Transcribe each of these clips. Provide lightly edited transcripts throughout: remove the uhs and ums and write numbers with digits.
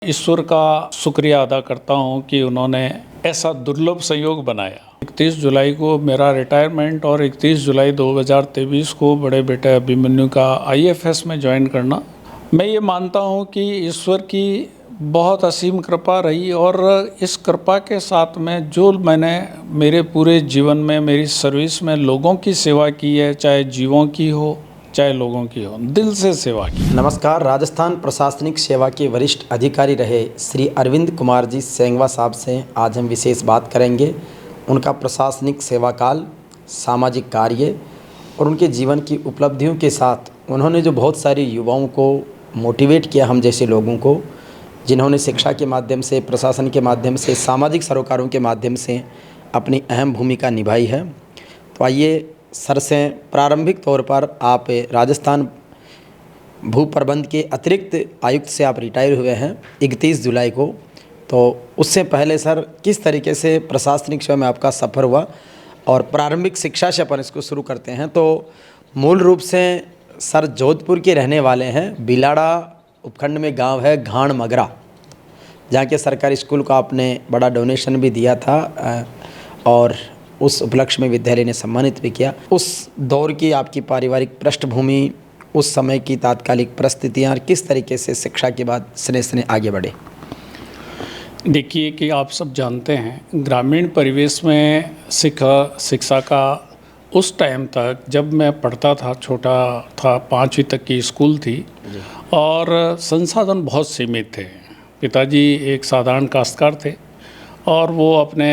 ईश्वर का शुक्रिया अदा करता हूँ कि उन्होंने ऐसा दुर्लभ संयोग बनाया। 31 जुलाई को मेरा रिटायरमेंट और 31 जुलाई 2023 को बड़े बेटे अभिमन्यु का आईएफएस में ज्वाइन करना, मैं ये मानता हूँ कि ईश्वर की बहुत असीम कृपा रही। और इस कृपा के साथ में जो मैंने मेरे पूरे जीवन में मेरी सर्विस में लोगों की सेवा की है, चाहे जीवों की हो चाहे लोगों की हो, दिल से सेवा की। नमस्कार। राजस्थान प्रशासनिक सेवा के वरिष्ठ अधिकारी रहे श्री अरविंद कुमार जी सेंगवा साहब से आज हम विशेष बात करेंगे। उनका प्रशासनिक सेवा काल, सामाजिक कार्य और उनके जीवन की उपलब्धियों के साथ उन्होंने जो बहुत सारे युवाओं को मोटिवेट किया, हम जैसे लोगों को, जिन्होंने शिक्षा के माध्यम से, प्रशासन के माध्यम से, सामाजिक सरोकारों के माध्यम से अपनी अहम भूमिका निभाई है। तो आइए सर से प्रारंभिक तौर पर, आप राजस्थान भू प्रबंध के अतिरिक्त आयुक्त से आप रिटायर हुए हैं 31 जुलाई को। तो उससे पहले सर, किस तरीके से प्रशासनिक सेवा में आपका सफ़र हुआ, और प्रारंभिक शिक्षा से अपन इसको शुरू करते हैं। तो मूल रूप से सर जोधपुर के रहने वाले हैं। बिलाड़ा उपखंड में गांव है घाण मगरा, जहाँ के सरकारी स्कूल को आपने बड़ा डोनेशन भी दिया था और उस उपलक्ष्य में विद्यालय ने सम्मानित भी किया। उस दौर की आपकी पारिवारिक पृष्ठभूमि, उस समय की तात्कालिक परिस्थितियाँ, और किस तरीके से शिक्षा के बाद स्ने स्ने आगे बढ़े। देखिए कि आप सब जानते हैं, ग्रामीण परिवेश में शिक्षा का उस टाइम तक, जब मैं पढ़ता था, छोटा था, 5वीं तक की स्कूल थी और संसाधन बहुत सीमित थे। पिताजी एक साधारण काश्तकार थे और वो अपने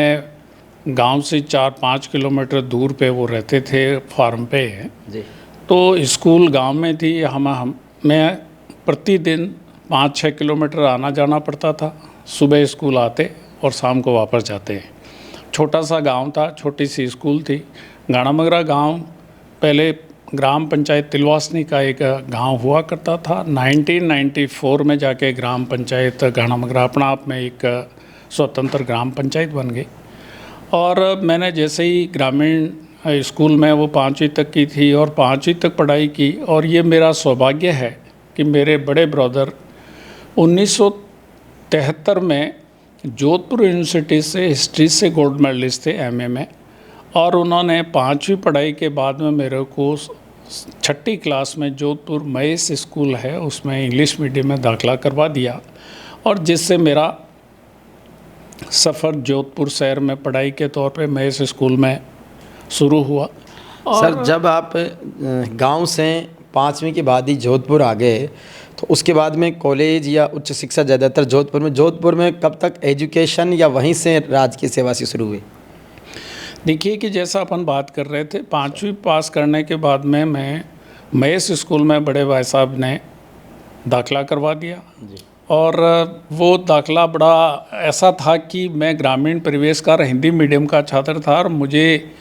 गांव से 4-5 किलोमीटर दूर पे वो रहते थे, फार्म पे जी। तो स्कूल गांव में थी। मैं प्रतिदिन 5-6 किलोमीटर आना जाना पड़ता था। सुबह स्कूल आते और शाम को वापस जाते। छोटा सा गांव था, छोटी सी स्कूल थी। गाणामगरा गांव पहले ग्राम पंचायत तिलवासनी का एक गांव हुआ करता था। 1994 में जाके ग्राम पंचायत गाणामगरा अपना आप में एक स्वतंत्र ग्राम पंचायत बन गई। और मैंने जैसे ही ग्रामीण स्कूल में, वो 5वीं तक की थी और 5वीं तक पढ़ाई की। और ये मेरा सौभाग्य है कि मेरे बड़े ब्रदर 1973 में जोधपुर यूनिवर्सिटी से हिस्ट्री से गोल्ड मेडलिस्ट थे एमए में। और उन्होंने 5वीं पढ़ाई के बाद में मेरे को 6ठी क्लास में जोधपुर महेश स्कूल है उसमें इंग्लिश मीडियम में दाखिला करवा दिया, और जिससे मेरा सफ़र जोधपुर शहर में पढ़ाई के तौर पे महेश स्कूल में शुरू हुआ। और सर, जब आप गांव से 5वीं के बाद ही जोधपुर आ गए, तो उसके बाद में कॉलेज या उच्च शिक्षा ज़्यादातर जोधपुर में कब तक एजुकेशन, या वहीं से राजकीय सेवा से शुरू हुई? देखिए कि जैसा अपन बात कर रहे थे, 5वीं पास करने के बाद में मैं महेश स्कूल में बड़े भाई साहब ने दाखिला करवा दिया जी। और वो दाखिला बड़ा ऐसा था कि मैं ग्रामीण परिवेश का हिंदी मीडियम का छात्र था और मुझे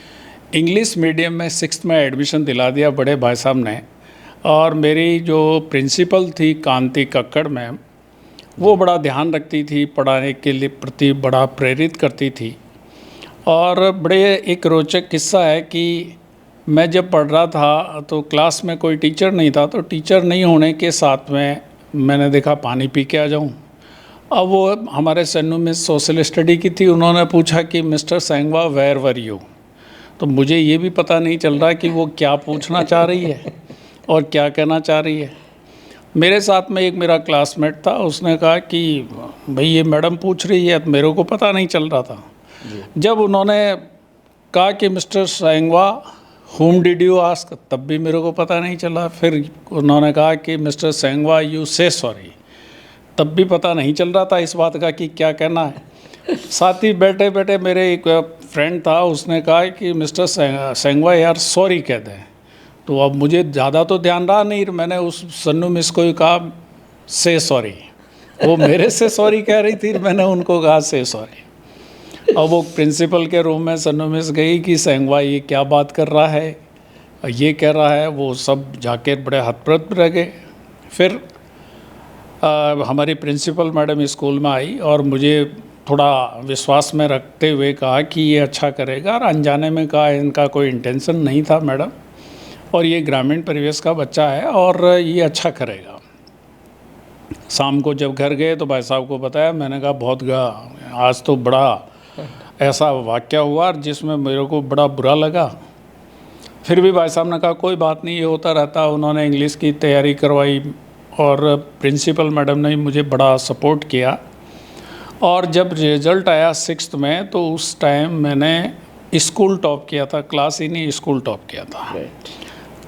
इंग्लिश मीडियम में 6th में एडमिशन दिला दिया बड़े भाई साहब ने। और मेरी जो प्रिंसिपल थी कांति कक्कड़ मैम, वो बड़ा ध्यान रखती थी, पढ़ाने के लिए प्रति बड़ा प्रेरित करती थी। और बड़े एक रोचक किस्सा है कि मैं जब पढ़ रहा था तो क्लास में कोई टीचर नहीं था, तो टीचर नहीं होने के साथ में मैंने देखा पानी पी के आ जाऊं। अब वो हमारे सन्नू में सोशल स्टडी की थी। उन्होंने पूछा कि mister Sengwa where were you. तो मुझे ये भी पता नहीं चल रहा कि वो क्या पूछना चाह रही है और क्या कहना चाह रही है। मेरे साथ में एक मेरा क्लासमेट था, उसने कहा कि भाई ये मैडम पूछ रही है, तो मेरे को पता नहीं चल रहा था। जब उन्होंने कहा कि मिस्टर सेंगवा होम डिड यू आस्क, तब भी मेरे को पता नहीं चला। फिर उन्होंने कहा कि मिस्टर सेंगवा यू से सॉरी, तब भी पता नहीं चल रहा था इस बात का कि क्या कहना है। साथ ही बैठे बैठे मेरे एक फ्रेंड था, उसने कहा कि मिस्टर सेंगवा यार सॉरी कह दें। तो अब मुझे ज़्यादा तो ध्यान रहा नहीं, मैंने उस सन्नू मिस को ही कहा से सॉरी। वो मेरे से सॉरी कह रही थी, मैंने उनको कहा से सॉरी। और वो प्रिंसिपल के रूम में सन्नू मिस गई कि सेंगवा ये क्या बात कर रहा है, ये कह रहा है। वो सब जाके बड़े हतप्रभ रह गए। फिर हमारी प्रिंसिपल मैडम स्कूल में आई और मुझे थोड़ा विश्वास में रखते हुए कहा कि ये अच्छा करेगा, और अनजाने में कहा इनका कोई इंटेंशन नहीं था मैडम, और ये ग्रामीण परिवेश का बच्चा है और ये अच्छा करेगा। शाम को जब घर गए तो भाई साहब को बताया, मैंने कहा बहुत आज तो बड़ा ऐसा वाक़या हुआ जिसमें मेरे को बड़ा बुरा लगा। फिर भी भाई साहब ने कहा कोई बात नहीं, ये होता रहता। उन्होंने इंग्लिश की तैयारी करवाई और प्रिंसिपल मैडम ने मुझे बड़ा सपोर्ट किया। और जब रिज़ल्ट आया 6th में तो उस टाइम मैंने स्कूल टॉप किया था, क्लास ही नहीं स्कूल टॉप किया था।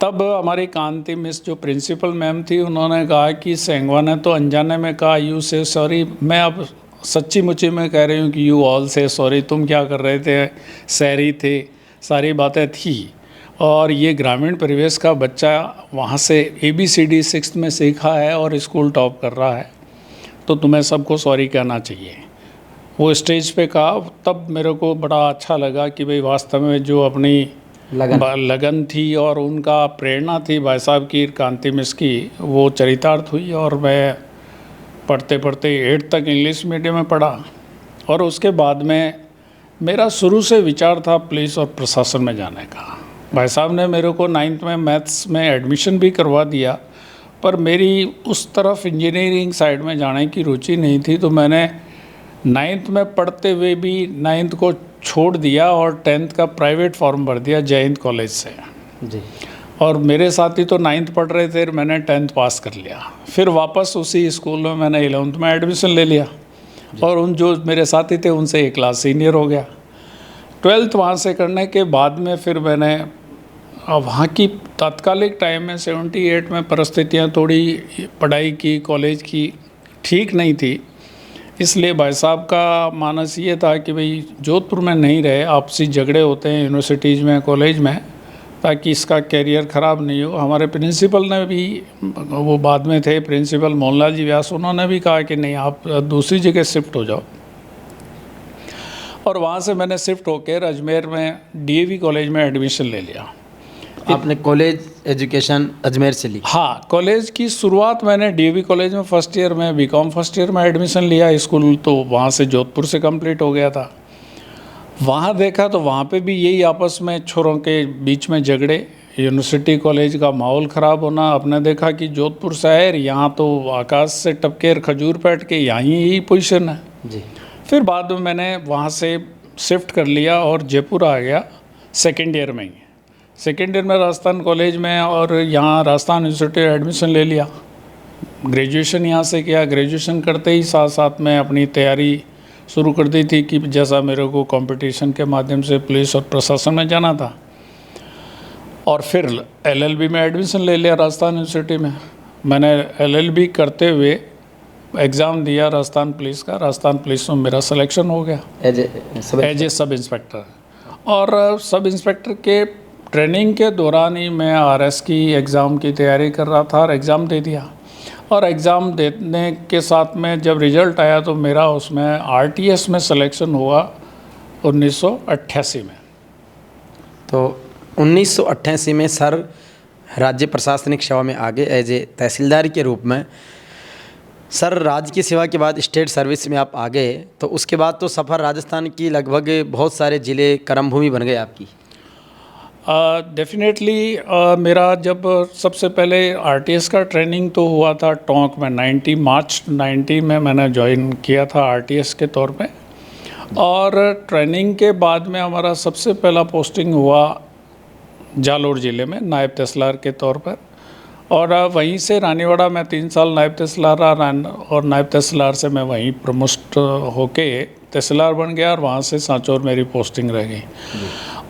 तब हमारी कांति मिस जो प्रिंसिपल मैम थी, उन्होंने कहा कि सेंगवा ने तो अनजाने में कहा यू से सॉरी। मैं अब सच्ची मुच्ची में कह रही हूँ कि यू ऑल से सॉरी। तुम क्या कर रहे थे, शहरी थे, सारी बातें थी। और ये ग्रामीण परिवेश का बच्चा वहाँ से ABCD 6th में सीखा है और स्कूल टॉप कर रहा है, तो तुम्हें सबको सॉरी कहना चाहिए। वो स्टेज पे कहा, तब मेरे को बड़ा अच्छा लगा कि भाई वास्तव में जो अपनी लगन थी और उनका प्रेरणा थी भाई साहब की, कांति मिस की, वो चरितार्थ हुई। और मैं पढ़ते पढ़ते 8th तक इंग्लिश मीडियम में पढ़ा। और उसके बाद में मेरा शुरू से विचार था पुलिस और प्रशासन में जाने का। भाई साहब ने मेरे को 9th में मैथ्स में एडमिशन भी करवा दिया, पर मेरी उस तरफ इंजीनियरिंग साइड में जाने की रुचि नहीं थी। तो मैंने 9th में पढ़ते हुए भी 9th को छोड़ दिया और 10th का प्राइवेट फॉर्म भर दिया जय हिंद कॉलेज से जी। और मेरे साथी तो 9th पढ़ रहे थे, मैंने 10th पास कर लिया। फिर वापस उसी स्कूल में मैंने 11th में एडमिशन ले लिया और उन जो मेरे साथी थे उनसे 1 क्लास सीनियर हो गया। 12th वहाँ से करने के बाद में फिर मैंने वहाँ की तात्कालिक टाइम में 78 में परिस्थितियाँ थोड़ी पढ़ाई की कॉलेज की ठीक नहीं थी, इसलिए भाई साहब का मानस ये था कि भाई जोधपुर में नहीं रहे, आपसी झगड़े होते हैं यूनिवर्सिटीज़ में कॉलेज में, ताकि इसका कैरियर ख़राब नहीं हो। हमारे प्रिंसिपल ने भी, वो बाद में थे प्रिंसिपल मोहनलाल जी व्यास, उन्होंने भी कहा कि नहीं आप दूसरी जगह शिफ्ट हो जाओ। और वहाँ से मैंने शिफ्ट होकर अजमेर में DAV कॉलेज में एडमिशन ले लिया। आपने कॉलेज एजुकेशन अजमेर से ली? हाँ, कॉलेज की शुरुआत मैंने DAV कॉलेज में फर्स्ट ईयर में BCom फर्स्ट ईयर में एडमिशन लिया। स्कूल तो वहाँ से जोधपुर से कंप्लीट हो गया था। वहाँ देखा तो वहाँ पे भी यही आपस में छोरों के बीच में झगड़े, यूनिवर्सिटी कॉलेज का माहौल ख़राब होना। आपने देखा कि जोधपुर शहर, यहाँ तो आकाश से टपकेर खजूर पैट के यहाँ ही पोजीशन है जी। फिर बाद में मैंने वहाँ से शिफ्ट कर लिया और जयपुर आ गया सेकेंड ईयर में ही। सेकेंड ईयर में राजस्थान कॉलेज में और यहाँ राजस्थान यूनिवर्सिटी एडमिशन ले लिया। ग्रेजुएशन यहाँ से किया। ग्रेजुएशन करते ही साथ साथ में अपनी तैयारी शुरू कर दी थी कि जैसा मेरे को कंपटीशन के माध्यम से पुलिस और प्रशासन में जाना था। और फिर LLB में एडमिशन ले लिया राजस्थान यूनिवर्सिटी में। मैंने LLB करते हुए एग्ज़ाम दिया राजस्थान पुलिस का। राजस्थान पुलिस में मेरा सिलेक्शन हो गया एज ए सब इंस्पेक्टर। और सब इंस्पेक्टर के ट्रेनिंग के दौरान ही मैं RS की एग्ज़ाम की तैयारी कर रहा था और एग्ज़ाम दे दिया। और एग्ज़ाम देने के साथ में जब रिज़ल्ट आया तो मेरा उसमें RTS में सिलेक्शन हुआ 1988 में। तो 1988 में सर राज्य प्रशासनिक सेवा में आगे एज ए तहसीलदार के रूप में। सर राज्य की सेवा के बाद स्टेट सर्विस में आप आ गए, तो उसके बाद तो सफ़र राजस्थान की लगभग बहुत सारे ज़िले कर्मभूमि बन गए आपकी। डेफिनेटली मेरा जब सबसे पहले RTS का ट्रेनिंग तो हुआ था टोंक में मार्च 90 में मैंने ज्वाइन किया था RTS के तौर पे। और ट्रेनिंग के बाद में हमारा सबसे पहला पोस्टिंग हुआ जालोर ज़िले में नायब तहसीलदार के तौर पर। और वहीं से रानीवाड़ा में 3 साल नायब तहसीलदार रहा और नायब तहसीलदार से मैं वहीं प्रमोट होके तहसीलदार बन गया और वहाँ से सांचौर मेरी पोस्टिंग रह गई।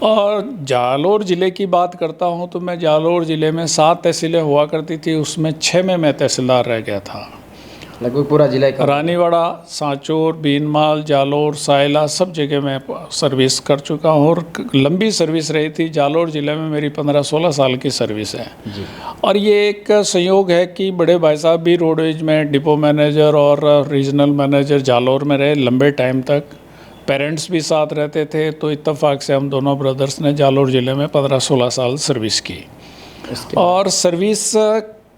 और जालोर ज़िले की बात करता हूँ तो मैं जालोर ज़िले में 7 तहसीलें हुआ करती थी, उसमें 6 में मैं तहसीलदार रह गया था। लगभग पूरा जिला का रानीवाड़ा, सांचौर, बीनमाल, जालोर, सायला सब जगह मैं सर्विस कर चुका हूँ और लंबी सर्विस रही थी। जालोर ज़िले में मेरी 15-16 साल की सर्विस है जी। और ये एक संयोग है कि बड़े भाई साहब भी रोडवेज में डिपो मैनेजर और रीजनल मैनेजर जालोर में रहे लंबे टाइम तक। पेरेंट्स भी साथ रहते थे, तो इत्तेफाक से हम दोनों ब्रदर्स ने जालोर ज़िले में 15-16 साल सर्विस की। और सर्विस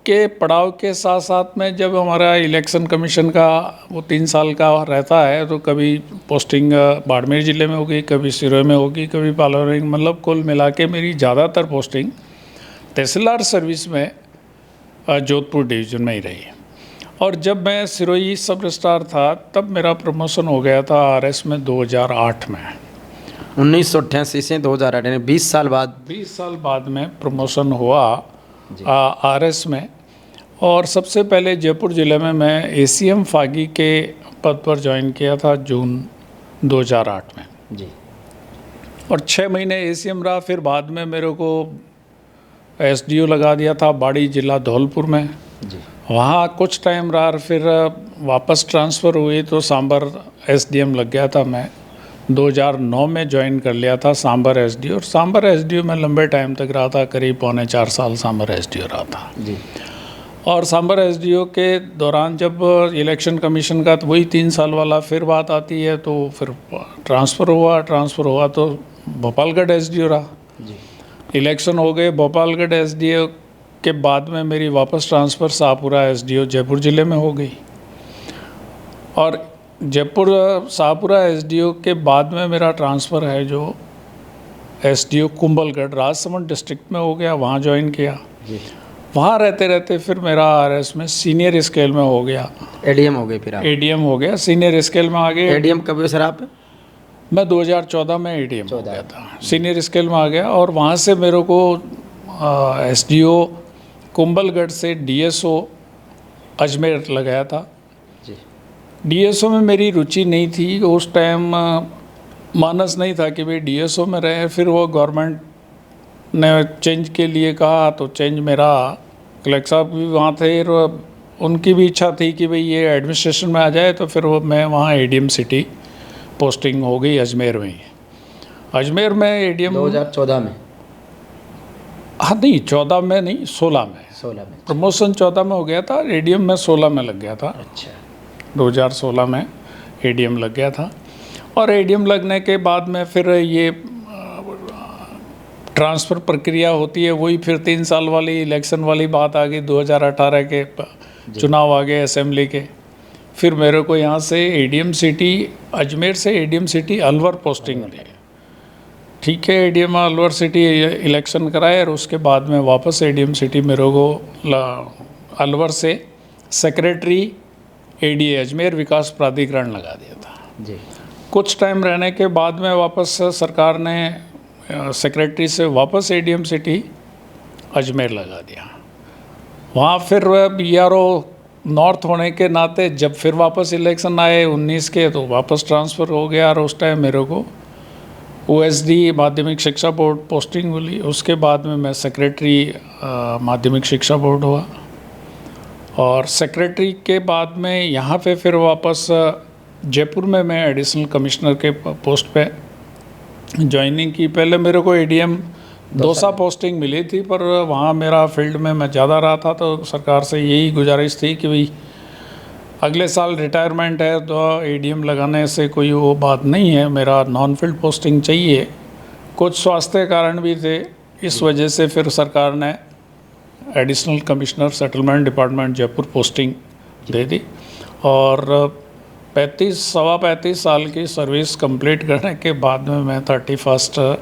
के पड़ाव के साथ साथ में जब हमारा इलेक्शन कमीशन का वो 3 साल का रहता है, तो कभी पोस्टिंग बाड़मेर ज़िले में होगी, कभी सिरोही में होगी, कभी पालौर, मतलब कुल मिला के मेरी ज़्यादातर पोस्टिंग तहसीलदार सर्विस में जोधपुर डिवीज़न में ही रही। और जब मैं सिरोही सब रजिस्ट्रार था तब मेरा प्रमोशन हो गया था आरएस में 2008 में। 1988 से 2008 यानी 20 साल बाद। 20 साल बाद में प्रमोशन हुआ आरएस में। और सबसे पहले जयपुर ज़िले में मैं एसीएम फागी के पद पर ज्वाइन किया था जून 2008 में जी। और 6 महीने एसीएम रहा। फिर बाद में मेरे को एसडीओ लगा दिया था बाड़ी जिला धौलपुर में जी। वहाँ कुछ टाइम रहा। फिर वापस ट्रांसफ़र हुई तो सांबर एसडीएम लग गया था। मैं 2009 में ज्वाइन कर लिया था सांबर एसडीओ। और सांबर एसडीओ में लंबे टाइम तक रहा था, करीब 3.25 साल सांबर एसडीओ रहा था जी। और सांबर एसडीओ के दौरान जब इलेक्शन कमीशन का तो वही 3 साल वाला फिर बात आती है, तो फिर ट्रांसफ़र हुआ तो भोपालगढ़ एसडीओ रहा जी। इलेक्शन हो गए भोपालगढ़ एसडीओ के बाद में मेरी वापस ट्रांसफ़र शाहपुरा एसडीओ जयपुर ज़िले में हो गई। और जयपुर शाहपुरा एसडीओ के बाद में मेरा ट्रांसफ़र है जो एसडीओ कुंभलगढ़ राजसमंद डिस्ट्रिक्ट में हो गया, वहाँ ज्वाइन किया जी। वहाँ रहते रहते फिर मेरा आरएस में सीनियर स्केल में हो गया, एडीएम हो गए, फिर आप एडीएम हो गया, सीनियर स्केल में आ गए। एडीएम कब हुए सर आप? मैं 2014 में एडीएम हो गया था, सीनियर स्केल में आ गया। और वहाँ से मेरे को एसडीओ कुंभलगढ़ से डीएसओ अजमेर लगाया था जी। डीएसओ में मेरी रुचि नहीं थी उस टाइम, मानस नहीं था कि भाई डीएसओ में रहे। फिर वो गवर्नमेंट ने चेंज के लिए कहा तो चेंज मेरा कलेक्टर साहब भी वहाँ थे और उनकी भी इच्छा थी कि भाई ये एडमिनिस्ट्रेशन में आ जाए, तो फिर वो मैं वहाँ एडीएम सिटी पोस्टिंग हो गई अजमेर में ही। अजमेर में एडीएम 2014 में? हाँ नहीं, 14 में नहीं, 16 में। 16 में प्रमोशन 14 में हो गया था, एडीएम में 16 में लग गया था। अच्छा। 2016 में एडीएम लग गया था। और एडीएम लगने के बाद में फिर ये ट्रांसफ़र प्रक्रिया होती है, वही फिर 3 साल वाली इलेक्शन वाली बात आ गई। 2018 के चुनाव आ गए असेंबली के। फिर मेरे को यहाँ से एडीएम सिटी अजमेर से एडीएम सिटी अलवर पोस्टिंग दी। ठीक है, एडीएम अलवर सिटी इलेक्शन कराए और उसके बाद में वापस एडीएम सिटी मेरे को अलवर से सेक्रेटरी एडीए अजमेर विकास प्राधिकरण लगा दिया था जी। कुछ टाइम रहने के बाद में वापस सरकार ने सेक्रेटरी से वापस एडीएम सिटी अजमेर लगा दिया। वहाँ फिर बीआरओ नॉर्थ होने के नाते जब फिर वापस इलेक्शन आए 19 के, तो वापस ट्रांसफ़र हो गया। और उस टाइम मेरे को ओएसडी माध्यमिक शिक्षा बोर्ड पोस्टिंग मिली। उसके बाद में मैं सेक्रेटरी माध्यमिक शिक्षा बोर्ड हुआ। और सेक्रेटरी के बाद में यहाँ पे फिर वापस जयपुर में मैं एडिशनल कमिश्नर के पोस्ट पे ज्वाइनिंग की। पहले मेरे को एडीएम दौसा पोस्टिंग मिली थी, पर वहाँ मेरा फील्ड में मैं ज़्यादा रहा था, तो सरकार से यही गुजारिश थी कि भाई अगले साल रिटायरमेंट है तो एडीएम लगाने से कोई वो बात नहीं है, मेरा नॉन फील्ड पोस्टिंग चाहिए। कुछ स्वास्थ्य कारण भी थे, इस वजह से फिर सरकार ने additional commissioner settlement department Jaipur posting दे दी। और 35 साल की सर्विस कंप्लीट करने के बाद में मैं 31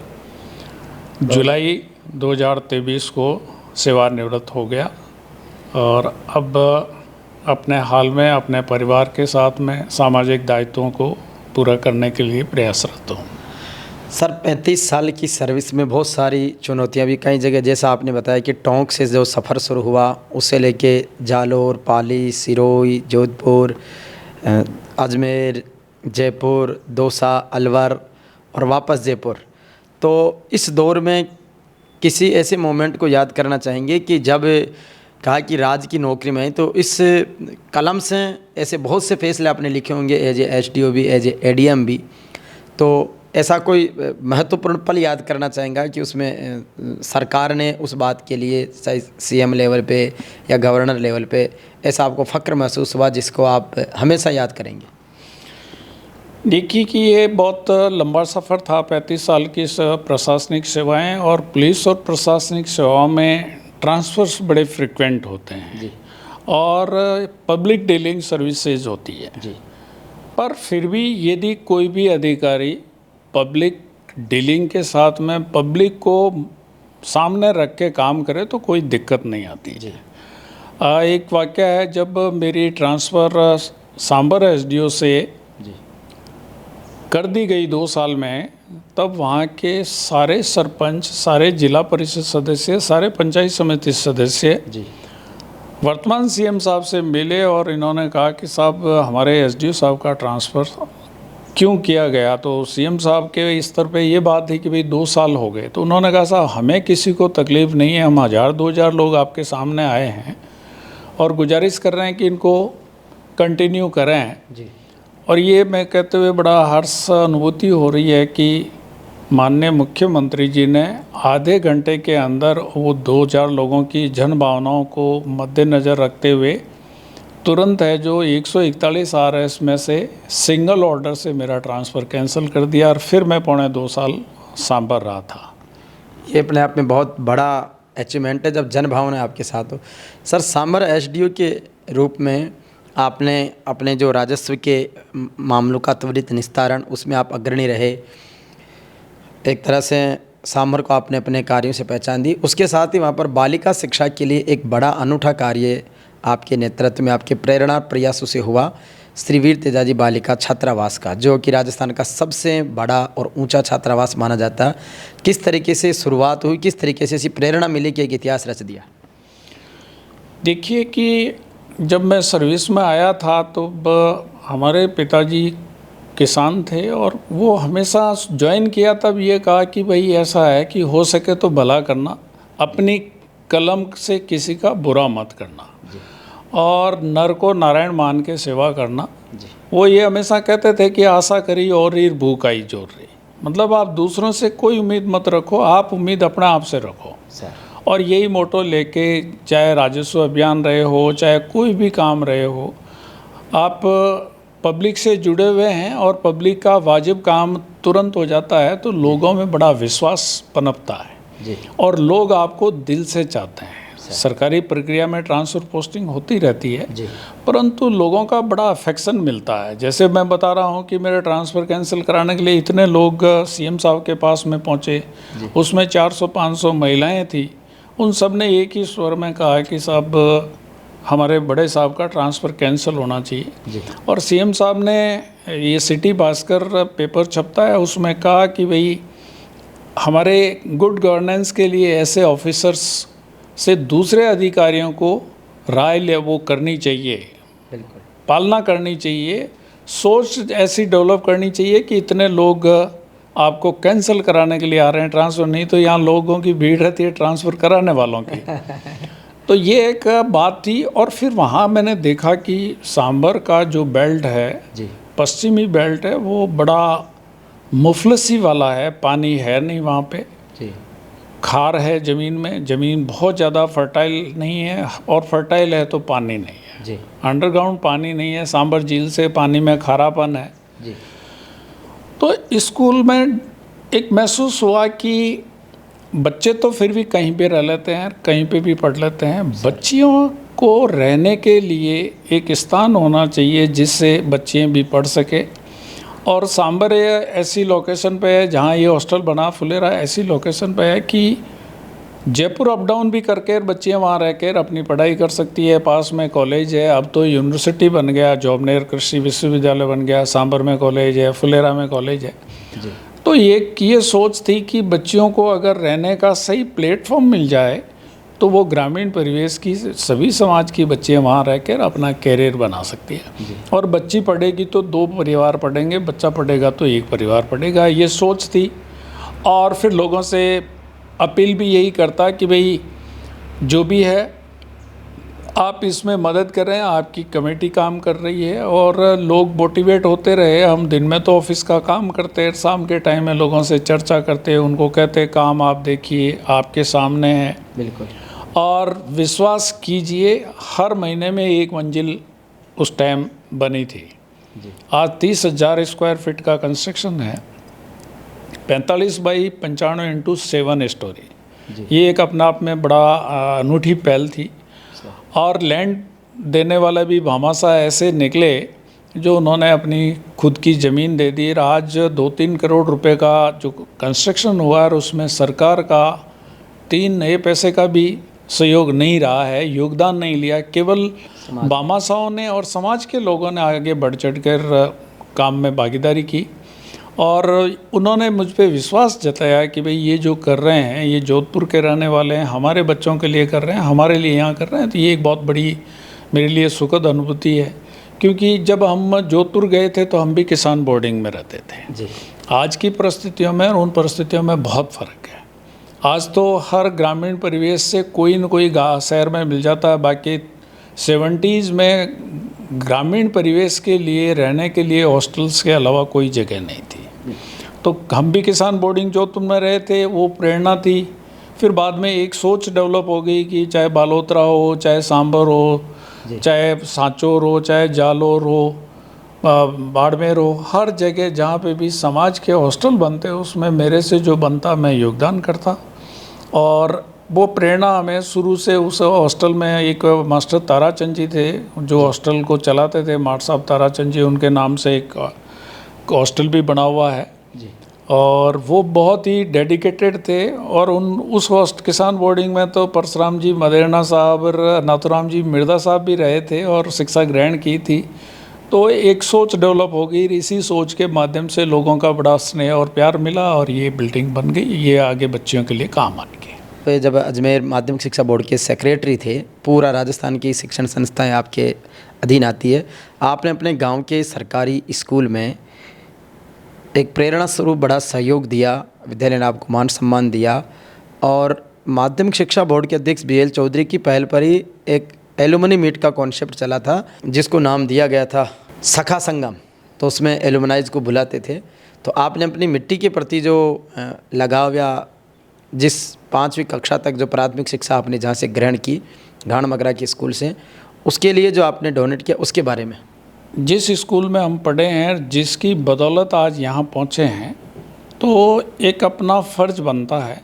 जुलाई 2023 को सेवानिवृत्त हो गया। और अब अपने हाल में अपने परिवार के साथ में सामाजिक दायित्वों को पूरा करने के लिए प्रयासरत हूँ। सर 35 साल की सर्विस में बहुत सारी चुनौतियां भी कई जगह, जैसा आपने बताया कि टोंक से जो सफ़र शुरू हुआ उससे लेके जालोर, पाली, सिरोही, जोधपुर, अजमेर, जयपुर, दौसा, अलवर और वापस जयपुर। तो इस दौर में किसी ऐसे मोमेंट को याद करना चाहेंगे कि जब कहा कि राज की नौकरी में, तो इस कलम से ऐसे बहुत से फैसले आपने लिखे होंगे एज ए एसडीओ भी, एज ए एडीएम भी, तो ऐसा कोई महत्वपूर्ण पल याद करना चाहेंगा कि उसमें सरकार ने उस बात के लिए चाहे सीएम लेवल पे या गवर्नर लेवल पे ऐसा आपको फ़ख्र महसूस हुआ जिसको आप हमेशा याद करेंगे? देखिए कि ये बहुत लंबा सफ़र था, 35 साल की प्रशासनिक सेवाएं, और पुलिस और प्रशासनिक सेवाओं में ट्रांसफ़र्स बड़े फ्रिक्वेंट होते हैं जी। और पब्लिक डीलिंग सर्विसेज होती है जी। पर फिर भी यदि कोई भी अधिकारी पब्लिक डीलिंग के साथ में पब्लिक को सामने रख के काम करे तो कोई दिक्कत नहीं आती जी। एक वाक़या है, जब मेरी ट्रांसफ़र सांबर एसडीओ से जी कर दी गई 2 साल में, तब वहाँ के सारे सरपंच, सारे जिला परिषद सदस्य, सारे पंचायत समिति सदस्य जी वर्तमान सीएम साहब से मिले और इन्होंने कहा कि साहब हमारे एसडीओ साहब का ट्रांसफ़र क्यों किया गया। तो सीएम साहब के स्तर पे ये बात थी कि भाई 2 साल हो गए। तो उन्होंने कहा साहब हमें किसी को तकलीफ़ नहीं है, हम 1000-2000 लोग आपके सामने आए हैं और गुजारिश कर रहे हैं कि इनको कंटिन्यू करें। जी और ये मैं कहते हुए बड़ा हर्ष अनुभूति हो रही है कि माननीय मुख्यमंत्री जी ने आधे घंटे के अंदर वो 2000 लोगों की जन भावनाओं को मद्देनज़र रखते हुए तुरंत है जो 141 आरएस में से सिंगल ऑर्डर से मेरा ट्रांसफ़र कैंसिल कर दिया और फिर मैं 2.25 साल सांभर रहा था। ये अपने आप में बहुत बड़ा अचीवमेंट है जब जन भावना आपके साथ हो। सर, सांभर एसडीओ के रूप में आपने अपने जो राजस्व के मामलों का त्वरित निस्तारण, उसमें आप अग्रणी रहे। एक तरह से सांभर को आपने अपने कार्यों से पहचान दी। उसके साथ ही वहाँ पर बालिका शिक्षा के लिए एक बड़ा अनूठा कार्य आपके नेतृत्व में, आपके प्रेरणा प्रयासों से हुआ, श्री वीर तेजाजी बालिका छात्रावास का, जो कि राजस्थान का सबसे बड़ा और ऊंचा छात्रावास माना जाता है। किस तरीके से शुरुआत हुई, किस तरीके से ऐसी प्रेरणा मिली कि एक इतिहास रच दिया? देखिए कि जब मैं सर्विस में आया था तो हमारे पिताजी किसान थे और वो हमेशा ज्वाइन किया तब ये कहा कि भाई ऐसा है कि हो सके तो भला करना, अपनी कलम से किसी का बुरा मत करना और नर को नारायण मान के सेवा करना। वो ये हमेशा कहते थे कि आशा करी और ईर भूख आई जोर रही, मतलब आप दूसरों से कोई उम्मीद मत रखो, आप उम्मीद अपने आप से रखो। और यही मोटो लेके चाहे राजस्व अभियान रहे हो, चाहे कोई भी काम रहे हो, आप पब्लिक से जुड़े हुए हैं और पब्लिक का वाजिब काम तुरंत हो जाता है तो लोगों में बड़ा विश्वास पनपता है जी। और लोग आपको दिल से चाहते हैं। सरकारी प्रक्रिया में ट्रांसफ़र पोस्टिंग होती रहती है जी। परंतु लोगों का बड़ा अफेक्शन मिलता है। जैसे मैं बता रहा हूँ कि मेरे ट्रांसफ़र कैंसिल कराने के लिए इतने लोग सीएम साहब के पास में पहुँचे, उसमें 400-500 महिलाएं थी। उन सब ने एक ही स्वर में कहा कि साहब हमारे बड़े साहब का ट्रांसफ़र कैंसिल होना चाहिए। और सीएम साहब ने, ये सिटी भास्कर पेपर छपता है, उसमें कहा कि भाई हमारे गुड गवर्नेंस के लिए ऐसे ऑफिसर्स से दूसरे अधिकारियों को राय ले वो करनी चाहिए, बिल्कुल पालना करनी चाहिए, सोच ऐसी डेवलप करनी चाहिए कि इतने लोग आपको कैंसिल कराने के लिए आ रहे हैं ट्रांसफ़र, नहीं तो यहाँ लोगों की भीड़ रहती है ट्रांसफ़र कराने वालों की। तो ये एक बात थी। और फिर वहाँ मैंने देखा कि सांभर का जो बेल्ट है जी। पश्चिमी बेल्ट है, वो बड़ा मुफलसी वाला है, पानी है नहीं वहाँ पे, जी। खार है ज़मीन में, ज़मीन बहुत ज़्यादा फर्टाइल नहीं है और फर्टाइल है तो पानी नहीं है जी। अंडरग्राउंड पानी नहीं है, सांभर झील से पानी में खारापन है जी। तो स्कूल में एक महसूस हुआ कि बच्चे तो फिर भी कहीं पे रह लेते हैं, कहीं पे भी पढ़ लेते हैं, बच्चियों को रहने के लिए एक स्थान होना चाहिए जिससे बच्चियाँ भी पढ़ सके। और सांभर ऐसी लोकेशन पे है जहाँ ये हॉस्टल बना, फुलेरा ऐसी लोकेशन पे है कि जयपुर अप डाउन भी करके बच्चियाँ वहाँ रह कर अपनी पढ़ाई कर सकती है। पास में कॉलेज है, अब तो यूनिवर्सिटी बन गया, जॉबनेर कृषि विश्वविद्यालय बन गया, सांभर में कॉलेज है, फुलेरा में कॉलेज है जी। तो ये सोच थी कि बच्चियों को अगर रहने का सही प्लेटफॉर्म मिल जाए तो वो ग्रामीण परिवेश की सभी समाज की बच्चियाँ वहाँ रहकर अपना कैरियर बना सकती है। और बच्ची पढ़ेगी तो 2 परिवार पढ़ेंगे, बच्चा पढ़ेगा तो 1 परिवार पढ़ेगा, ये सोच थी। और फिर लोगों से अपील भी यही करता कि भाई जो भी है आप इसमें मदद कर रहे हैं, आपकी कमेटी काम कर रही है और लोग मोटिवेट होते रहे। हम दिन में तो ऑफिस का काम करते हैं, शाम के टाइम में लोगों से चर्चा करते हैं, उनको कहते हैं काम आप देखिए आपके सामने है। बिल्कुल। और विश्वास कीजिए हर महीने में 1 मंजिल उस टाइम बनी थी जी। आज 30,000 स्क्वायर फीट का कंस्ट्रक्शन है, 45 बाई 95 × 7 स्टोरी। ये एक अपने आप में बड़ा अनूठी पहल थी। और लैंड देने वाला भी भामाशाह ऐसे निकले जो उन्होंने अपनी खुद की ज़मीन दे दी। आज 2-3 करोड़ रुपए का जो कंस्ट्रक्शन हुआ और उसमें सरकार का 3 नए पैसे का भी सहयोग नहीं रहा है, योगदान नहीं लिया, केवल भामाशाहों ने और समाज के लोगों ने आगे बढ़ चढ़कर काम में भागीदारी की और उन्होंने मुझ पे विश्वास जताया कि भाई ये जो कर रहे हैं, ये जोधपुर के रहने वाले हैं, हमारे बच्चों के लिए कर रहे हैं, हमारे लिए यहाँ कर रहे हैं, तो ये एक बहुत बड़ी मेरे लिए सुखद अनुभूति है। क्योंकि जब हम जोधपुर गए थे तो हम भी किसान बोर्डिंग में रहते थे जी। आज की परिस्थितियों में और उन परिस्थितियों में बहुत फ़र्क है। आज तो हर ग्रामीण परिवेश से कोई न कोई शहर में मिल जाता है, बाकी 70s में ग्रामीण परिवेश के लिए रहने के लिए हॉस्टल्स के अलावा कोई जगह नहीं थी। तो हम भी किसान बोर्डिंग जोधपुर में रहे थे, वो प्रेरणा थी। फिर बाद में एक सोच डेवलप हो गई कि चाहे बालोतरा हो, चाहे सांभर हो, चाहे सांचौर हो, चाहे जालोर हो, बाड़मेर हो, हर जगह जहाँ पे भी समाज के हॉस्टल बनते उसमें मेरे से जो बनता मैं योगदान करता। और वो प्रेरणा हमें शुरू से उस हॉस्टल में एक मास्टर ताराचंद जी थे जो हॉस्टल को चलाते थे, माट साहब ताराचंद जी, उनके नाम से एक हॉस्टल भी बना हुआ है जी। और वो बहुत ही डेडिकेटेड थे। और उस किसान बोर्डिंग में तो परशुराम जी मदेरना साहब और नाथुराम जी मिर्दा साहब भी रहे थे और शिक्षा ग्रहण की थी। तो एक सोच डेवलप हो गई, इसी सोच के माध्यम से लोगों का बड़ा स्नेह और प्यार मिला और ये बिल्डिंग बन गई, ये आगे बच्चियों के लिए काम आने गई। तो जब अजमेर माध्यमिक शिक्षा बोर्ड के सेक्रेटरी थे, पूरा राजस्थान की शिक्षण संस्थाएं आपके अधीन आती है, आपने अपने गांव के सरकारी स्कूल में एक प्रेरणा स्वरूप बड़ा सहयोग दिया, विद्यालय ने आपको मान सम्मान दिया और माध्यमिक शिक्षा बोर्ड के अध्यक्ष BL चौधरी की पहल पर ही एक एलुमनी मीट का कॉन्सेप्ट चला था जिसको नाम दिया गया था सखा संगम। तो उसमें एलुमनाइज को बुलाते थे। तो आपने अपनी मिट्टी के प्रति जो लगाव या जिस 5वीं कक्षा तक जो प्राथमिक शिक्षा आपने जहाँ से ग्रहण की घाण मगरा के स्कूल से, उसके लिए जो आपने डोनेट किया उसके बारे में। जिस स्कूल में हम पढ़े हैं, जिसकी बदौलत आज यहाँ पहुँचे हैं, तो एक अपना फ़र्ज बनता है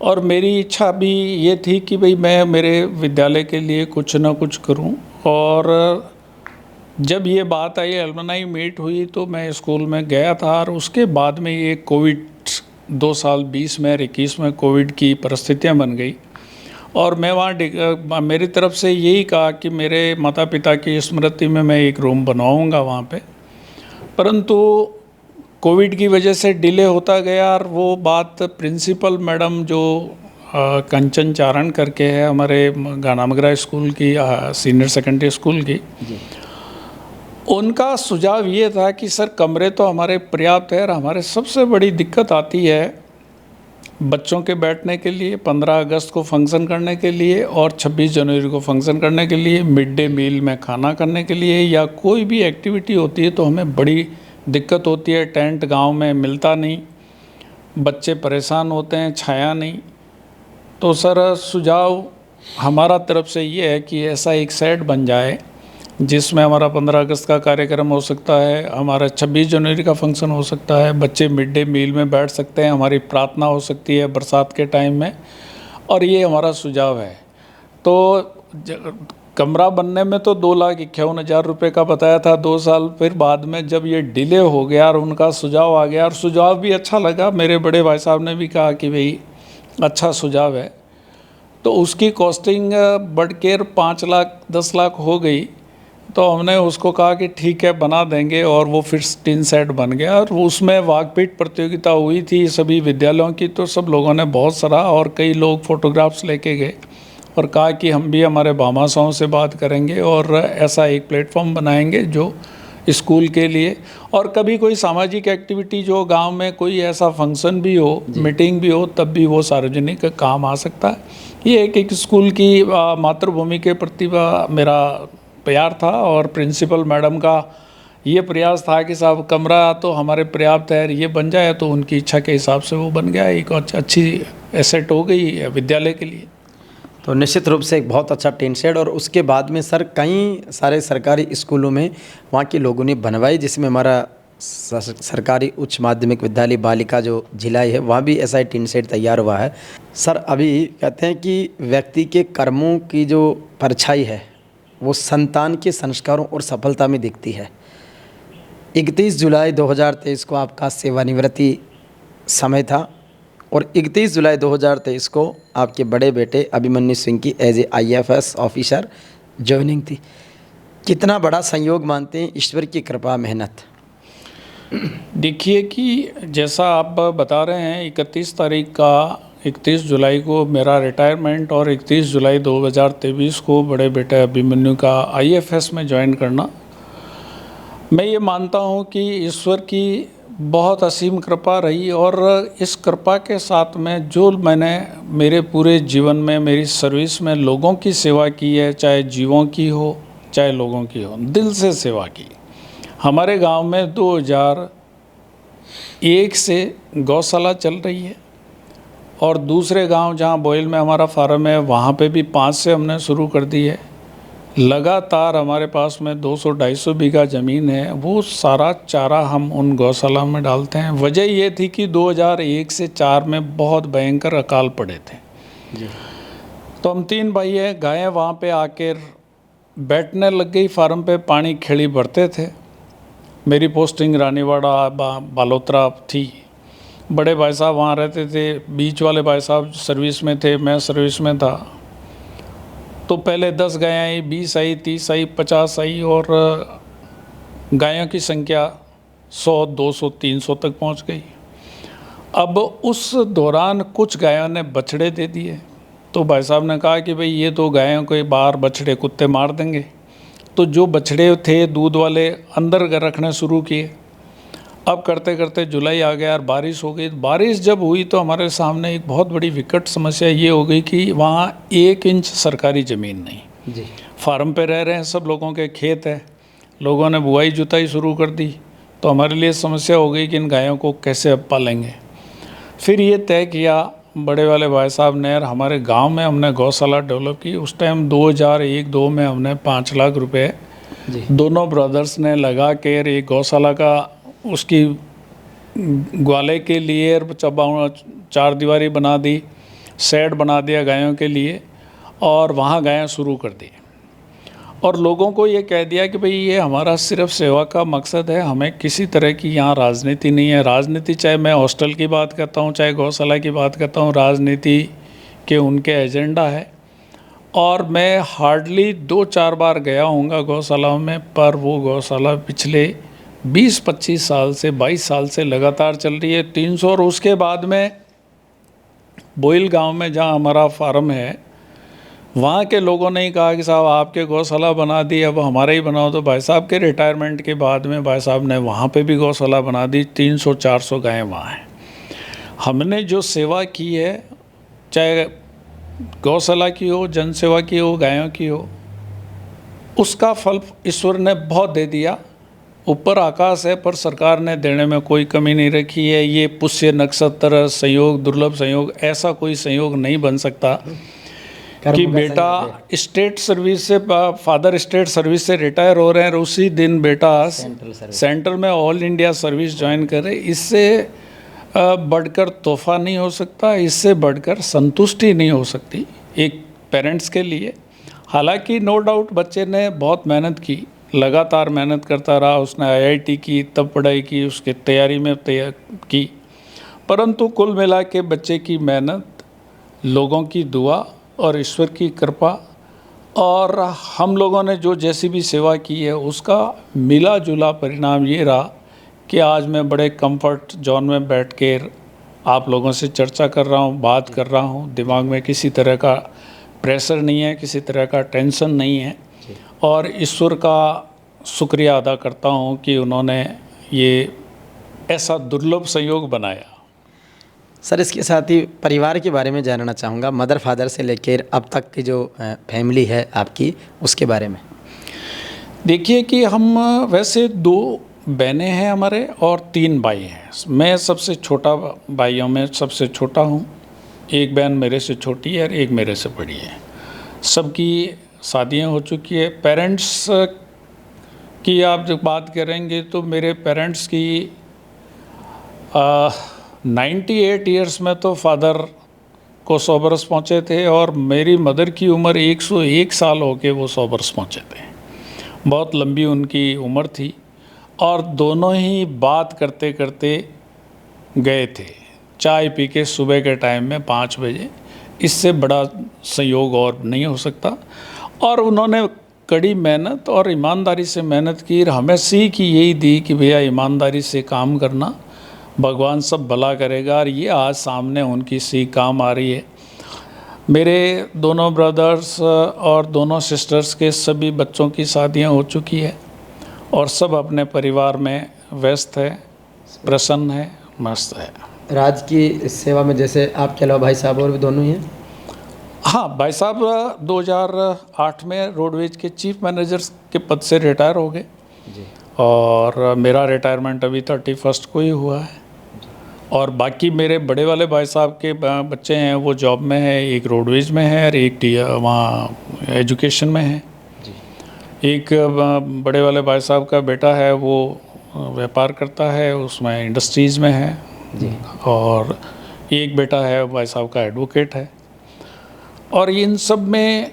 और मेरी इच्छा भी ये थी कि भाई मैं मेरे विद्यालय के लिए कुछ ना कुछ करूं। और जब ये बात आई, एलुमनाई मीट हुई, तो मैं स्कूल में गया था और उसके बाद में ये कोविड 2 साल 20 में और 21 में कोविड की परिस्थितियां बन गई और मैं वहाँ मेरी तरफ से यही कहा कि मेरे माता पिता की स्मृति में मैं एक रूम बनवाऊँगा वहाँ पे, परंतु कोविड की वजह से डिले होता गया और वो बात प्रिंसिपल मैडम जो कंचन चारण करके है हमारे गानामगरा स्कूल की, सीनियर सेकेंडरी स्कूल की, उनका सुझाव ये था कि सर कमरे तो हमारे पर्याप्त है और हमारे सबसे बड़ी दिक्कत आती है बच्चों के बैठने के लिए, 15 अगस्त को फंक्शन करने के लिए और 26 जनवरी को फंक्शन करने के लिए, मिड डे मील में खाना करने के लिए या कोई भी एक्टिविटी होती है तो हमें बड़ी दिक्कत होती है। टेंट गांव में मिलता नहीं, बच्चे परेशान होते हैं, छाया नहीं। तो सर सुझाव हमारा तरफ से ये है कि ऐसा एक सेट बन जाए जिसमें हमारा 15 अगस्त का कार्यक्रम हो सकता है, हमारा 26 जनवरी का फंक्शन हो सकता है, बच्चे मिड डे मील में बैठ सकते हैं, हमारी प्रार्थना हो सकती है बरसात के टाइम में, और ये हमारा सुझाव है। तो कमरा बनने में तो 2,51,000 रुपये का बताया था 2 साल, फिर बाद में जब ये डिले हो गया और उनका सुझाव आ गया और सुझाव भी अच्छा लगा, मेरे बड़े भाई साहब ने भी कहा कि भाई अच्छा सुझाव है, तो उसकी कॉस्टिंग बढ़ के 5 लाख 10 लाख हो गई। तो हमने उसको कहा कि ठीक है बना देंगे और वो फिर टीन सेट बन गया और उसमें वाकपीट प्रतियोगिता हुई थी सभी विद्यालयों की, तो सब लोगों ने बहुत सराहा और कई लोग फ़ोटोग्राफ्स लेके गए और कहा कि हम भी हमारे भामाशाहों से बात करेंगे और ऐसा एक प्लेटफॉर्म बनाएंगे जो स्कूल के लिए, और कभी कोई सामाजिक एक्टिविटी जो गांव में कोई ऐसा फंक्शन भी हो, मीटिंग भी हो, तब भी वो सार्वजनिक काम आ सकता है। ये एक स्कूल की मातृभूमि के प्रति मेरा प्यार था और प्रिंसिपल मैडम का ये प्रयास था कि साहब कमरा तो हमारे पर्याप्त है, ये बन जाए, तो उनकी इच्छा के हिसाब से वो बन गया, एक अच्छी एसेट हो गई विद्यालय के लिए। तो निश्चित रूप से एक बहुत अच्छा टीन शेड, और उसके बाद में सर कई सारे सरकारी स्कूलों में वहाँ के लोगों ने बनवाई, जिसमें हमारा सरकारी उच्च माध्यमिक विद्यालय बालिका जो भिलाई है वहाँ भी ऐसा ही टीन शेड तैयार हुआ है। सर अभी कहते हैं कि व्यक्ति के कर्मों की जो परछाई है वो संतान के संस्कारों और सफलता में दिखती है। 31 जुलाई 2023 को आपका सेवानिवृत्ति समय था और 31 जुलाई 2023 को आपके बड़े बेटे अभिमन्यु सिंह की as a IAFS officer joining थी। कितना बड़ा संयोग मानते हैं ईश्वर की कृपा मेहनत? देखिए कि जैसा आप बता रहे हैं 31 जुलाई को मेरा रिटायरमेंट और 31 जुलाई 2023 को बड़े बेटे अभिमन्यु का IAFS में ज्वाइन करना, मैं ये मानता हूँ कि ईश्वर की बहुत असीम कृपा रही। और इस कृपा के साथ में जो मैंने मेरे पूरे जीवन में मेरी सर्विस में लोगों की सेवा की है, चाहे जीवों की हो चाहे लोगों की हो, दिल से सेवा की। हमारे गांव में 2001 से गौशाला चल रही है और दूसरे गांव जहां बोयल में हमारा फार्म है वहां पे भी 5 से हमने शुरू कर दी है। लगातार हमारे पास में 200-250 बीघा ज़मीन है, वो सारा चारा हम उन गौशाला में डालते हैं। वजह ये थी कि 2001 से 4 में बहुत भयंकर अकाल पड़े थे जी। तो हम 3 भाई हैं, गायें वहाँ पे आकर बैठने लग गई फार्म पे, पानी खेड़ी भरते थे। मेरी पोस्टिंग रानीवाड़ा बालोतरा थी। बड़े भाई साहब वहाँ रहते थे, बीच वाले भाई साहब सर्विस में थे, मैं सर्विस में था। तो पहले 10 गायें आई, 20 आई, 30 आई, 50 आई और गायों की संख्या 100, 200, 300 तक पहुंच गई। अब उस दौरान कुछ गायों ने बछड़े दे दिए, तो भाई साहब ने कहा कि भाई ये तो गायों के बाहर बछड़े कुत्ते मार देंगे। तो जो बछड़े थे दूध वाले अंदर रखने शुरू किए। अब करते करते जुलाई आ गया और बारिश हो गई। बारिश जब हुई तो हमारे सामने एक बहुत बड़ी विकट समस्या ये हो गई कि वहाँ 1 इंच सरकारी ज़मीन नहीं जी। फार्म पे रह रहे हैं, सब लोगों के खेत है, लोगों ने बुआई जुताई शुरू कर दी। तो हमारे लिए समस्या हो गई कि इन गायों को कैसे अब पालेंगे। फिर ये तय किया बड़े वाले भाई साहब ने, हमारे गांव में हमने गौशाला डेवलप की। उस टाइम 2001-2 में हमने 5 लाख रुपए दोनों ब्रदर्स ने लगा के एक गौशाला का उसकी ग्वाले के लिए 4 दीवारी बना दी, शेड बना दिया गायों के लिए और वहाँ गायें शुरू कर दी। और लोगों को ये कह दिया कि भाई ये हमारा सिर्फ सेवा का मकसद है, हमें किसी तरह की यहाँ राजनीति नहीं है। राजनीति चाहे मैं हॉस्टल की बात करता हूँ, चाहे गौशाला की बात करता हूँ, राजनीति के उनके एजेंडा है। और मैं हार्डली 2-4 बार गया हूँगा गौशाला में, पर वो गौशाला पिछले 20-25 साल से 22 साल से लगातार चल रही है। 300 और उसके बाद में बोयल गांव में जहां हमारा फार्म है, वहां के लोगों ने ही कहा कि साहब आपके गौशाला बना दी, अब हमारा ही बनाओ। तो भाई साहब के रिटायरमेंट के बाद में भाई साहब ने वहां पे भी गौशाला बना दी। 300-400 गायें वहाँ हैं। हमने जो सेवा की है, चाहे गौशाला की हो, जन सेवा की हो, गायों की हो, उसका फल ईश्वर ने बहुत दे दिया। ऊपर आकाश है पर सरकार ने देने में कोई कमी नहीं रखी है। ये पुष्य नक्षत्र संयोग, दुर्लभ संयोग, ऐसा कोई संयोग नहीं बन सकता कि बेटा स्टेट सर्विस से, फादर स्टेट सर्विस से रिटायर हो रहे हैं और उसी दिन बेटा सेंट्रल में ऑल इंडिया सर्विस ज्वाइन करे। इससे बढ़कर तोहफा नहीं हो सकता, इससे बढ़कर संतुष्टि नहीं हो सकती एक पेरेंट्स के लिए। हालांकि नो डाउट बच्चे ने बहुत मेहनत की, लगातार मेहनत करता रहा, उसने IIT की, तब पढ़ाई की, उसके तैयारी में तैयार की, परंतु कुल मिला के बच्चे की मेहनत, लोगों की दुआ और ईश्वर की कृपा और हम लोगों ने जो जैसी भी सेवा की है उसका मिला जुला परिणाम ये रहा कि आज मैं बड़े कंफर्ट जोन में बैठ कर आप लोगों से चर्चा कर रहा हूँ, बात कर रहा हूँ। दिमाग में किसी तरह का प्रेशर नहीं है, किसी तरह का टेंशन नहीं है और ईश्वर का शुक्रिया अदा करता हूँ कि उन्होंने ये ऐसा दुर्लभ संयोग बनाया। सर, इसके साथ ही परिवार के बारे में जानना चाहूँगा, मदर फादर से लेकर अब तक की जो फैमिली है आपकी, उसके बारे में। देखिए कि हम वैसे 2 बहनें हैं हमारे और 3 भाई हैं। मैं सबसे छोटा, भाइयों में सबसे छोटा हूँ। एक बहन मेरे से छोटी है और एक मेरे से बड़ी है। सबकी शादियाँ हो चुकी है। पेरेंट्स की आप जब बात करेंगे तो मेरे पेरेंट्स की 98 ईयर्स में तो फादर को 100 बरस पहुँचे थे और मेरी मदर की उम्र 101 साल हो के वो 100 बरस पहुँचे थे। बहुत लंबी उनकी उम्र थी और दोनों ही बात करते करते गए थे। चाय पी के सुबह के टाइम में 5 बजे, इससे बड़ा संयोग और नहीं हो सकता। और उन्होंने कड़ी मेहनत और ईमानदारी से मेहनत की, और हमें सीख यही दी कि भैया ईमानदारी से काम करना, भगवान सब भला करेगा। और ये आज सामने उनकी सीख काम आ रही है। मेरे दोनों ब्रदर्स और दोनों सिस्टर्स के सभी बच्चों की शादियां हो चुकी है और सब अपने परिवार में व्यस्त है, प्रसन्न है, मस्त है। राज की सेवा में जैसे आपके अलावा भाई साहब और भी दोनों ही हैं? हाँ, भाई साहब 2008 में रोडवेज के चीफ मैनेजर के पद से रिटायर हो गए जी। और मेरा रिटायरमेंट अभी 31 को ही हुआ है। और बाकी मेरे बड़े वाले भाई साहब के बच्चे हैं, वो जॉब में है, एक रोडवेज में है और एक वहाँ एजुकेशन में है जी। एक बड़े वाले भाई साहब का बेटा है, वो व्यापार करता है, उसमें इंडस्ट्रीज़ में है जी। और एक बेटा है भाई साहब का एडवोकेट है। और इन सब में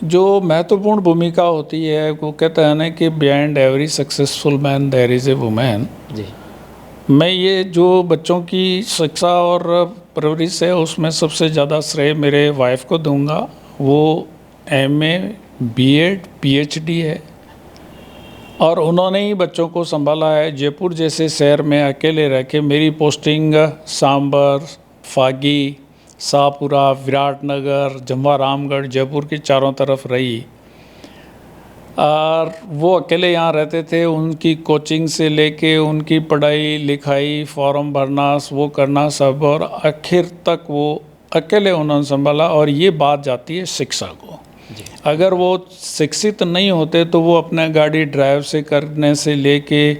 जो महत्वपूर्ण भूमिका होती है, वो कहते हैं ना कि behind every successful man there is a woman जी। मैं ये जो बच्चों की शिक्षा और परवरिश है, उसमें सबसे ज़्यादा श्रेय मेरे वाइफ को दूंगा। वो MA B.Ed PhD है और उन्होंने ही बच्चों को संभाला है। जयपुर जैसे शहर में अकेले रह के मेरी पोस्टिंग सांबर, फागी, शाहपुरा, विराटनगर, जम्वा रामगढ़, जयपुर के चारों तरफ रही। और वो अकेले यहाँ रहते थे। उनकी कोचिंग से लेके उनकी पढ़ाई लिखाई, फॉर्म भरना, वो करना सब, और आखिर तक वो अकेले उन्होंने संभाला। और ये बात जाती है शिक्षा को। अगर वो शिक्षित नहीं होते तो वो अपना गाड़ी ड्राइव से करने से लेके,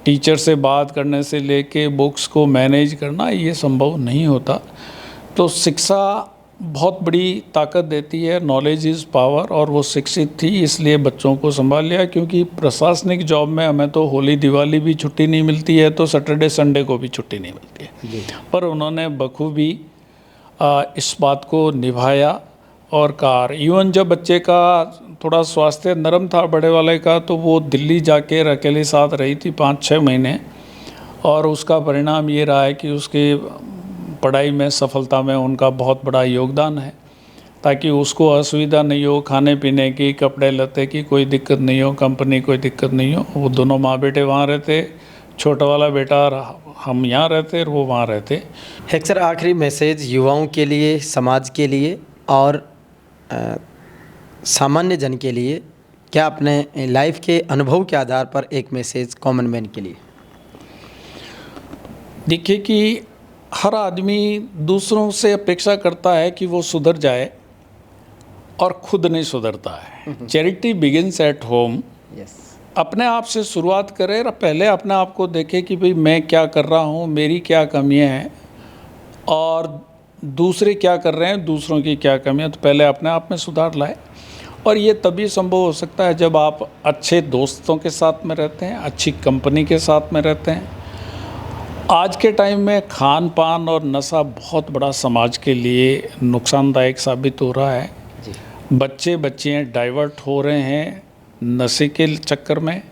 टीचर से बात करने से लेके, बुक्स को मैनेज करना, ये संभव नहीं होता। तो शिक्षा बहुत बड़ी ताकत देती है। Knowledge is power. और वो शिक्षित थी, इसलिए बच्चों को संभाल लिया। क्योंकि प्रशासनिक जॉब में हमें तो होली दिवाली भी छुट्टी नहीं मिलती है, तो सैटरडे संडे को भी छुट्टी नहीं मिलती है। पर उन्होंने बखूबी इस बात को निभाया और कार। इवन जब बच्चे का थोड़ा स्वास्थ्य नरम था बड़े वाले का, तो वो दिल्ली जाके अकेले साथ रही थी 5-6 महीने। और उसका परिणाम ये रहा है कि उसके पढ़ाई में, सफलता में उनका बहुत बड़ा योगदान है, ताकि उसको असुविधा नहीं हो, खाने पीने की, कपड़े लत्ते की कोई दिक्कत नहीं हो, कंपनी कोई दिक्कत नहीं हो। वो दोनों माँ बेटे वहाँ रहते, छोटा वाला बेटा हम यहाँ रहते और वो वहाँ रहते। एक सर आखिरी मैसेज युवाओं के लिए, समाज के लिए और सामान्य जन के लिए, क्या अपने लाइफ के अनुभव के आधार पर एक मैसेज कॉमन मैन के लिए? देखिए कि हर आदमी दूसरों से अपेक्षा करता है कि वो सुधर जाए और खुद नहीं सुधरता है। Charity begins at home. अपने आप से शुरुआत करे और पहले अपने आप को देखे कि भाई मैं क्या कर रहा हूँ, मेरी क्या कमियाँ हैं और दूसरे क्या कर रहे हैं, दूसरों की क्या कमियाँ, तो पहले अपने आप में सुधार लाए। और ये तभी संभव हो सकता है जब आप अच्छे दोस्तों के साथ में रहते हैं, अच्छी कंपनी के साथ में रहते हैं। आज के टाइम में खान पान और नशा बहुत बड़ा समाज के लिए नुकसानदायक साबित हो रहा है। बच्चियाँ डाइवर्ट हो रहे हैं नशे के चक्कर में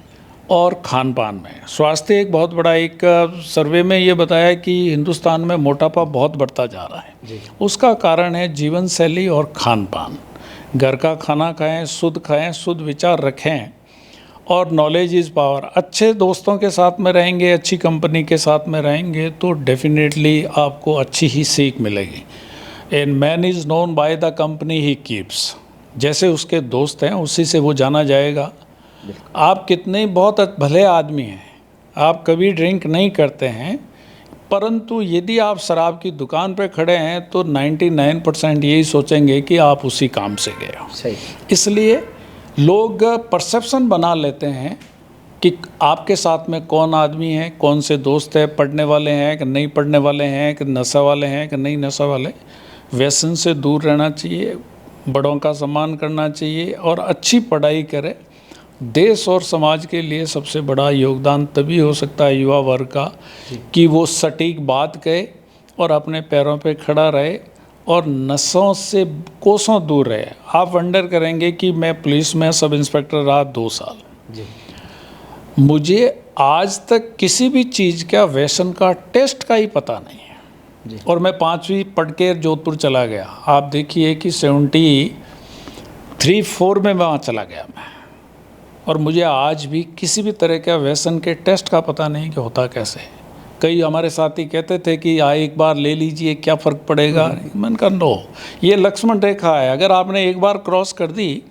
और खान पान में। स्वास्थ्य एक बहुत बड़ा, एक सर्वे में ये बताया कि हिंदुस्तान में मोटापा बहुत बढ़ता जा रहा है। उसका कारण है जीवन शैली और खान पान। घर का खाना खाएं, शुद्ध विचार रखें और नॉलेज इज़ पावर। अच्छे दोस्तों के साथ में रहेंगे, अच्छी कंपनी के साथ में रहेंगे तो डेफिनेटली आपको अच्छी ही सीख मिलेगी। And man is known by the company he keeps. जैसे उसके दोस्त हैं उसी से वो जाना जाएगा। आप कितने बहुत भले आदमी हैं, आप कभी ड्रिंक नहीं करते हैं, परंतु यदि आप शराब की दुकान पर खड़े हैं तो 99% यही सोचेंगे कि आप उसी काम से गए हो। सही। इसलिए लोग परसेप्शन बना लेते हैं कि आपके साथ में कौन आदमी है, कौन से दोस्त है, पढ़ने वाले हैं कि नहीं पढ़ने वाले हैं, कि नशा वाले हैं कि नहीं नशा वाले। व्यसन से दूर रहना चाहिए, बड़ों का सम्मान करना चाहिए और अच्छी पढ़ाई करें। देश और समाज के लिए सबसे बड़ा योगदान तभी हो सकता है युवा वर्ग का कि वो सटीक बात कहे और अपने पैरों पे खड़ा रहे और नशों से कोसों दूर रहे। आप वंडर करेंगे कि मैं पुलिस में सब इंस्पेक्टर रहा 2 साल जी। मुझे आज तक किसी भी चीज़ का, व्यसन का, टेस्ट का ही पता नहीं है। जी। और मैं 5वीं पढ़ के जोधपुर चला गया। आप देखिए कि 73-4 में वहाँ चला गया मैं, और मुझे आज भी किसी भी तरह का व्यसन के टेस्ट का पता नहीं कि होता कैसे है। कई हमारे साथी कहते थे कि एक बार ले लीजिए, क्या फ़र्क पड़ेगा। मैंने कहा नो, ये लक्ष्मण रेखा है, अगर आपने एक बार क्रॉस कर दी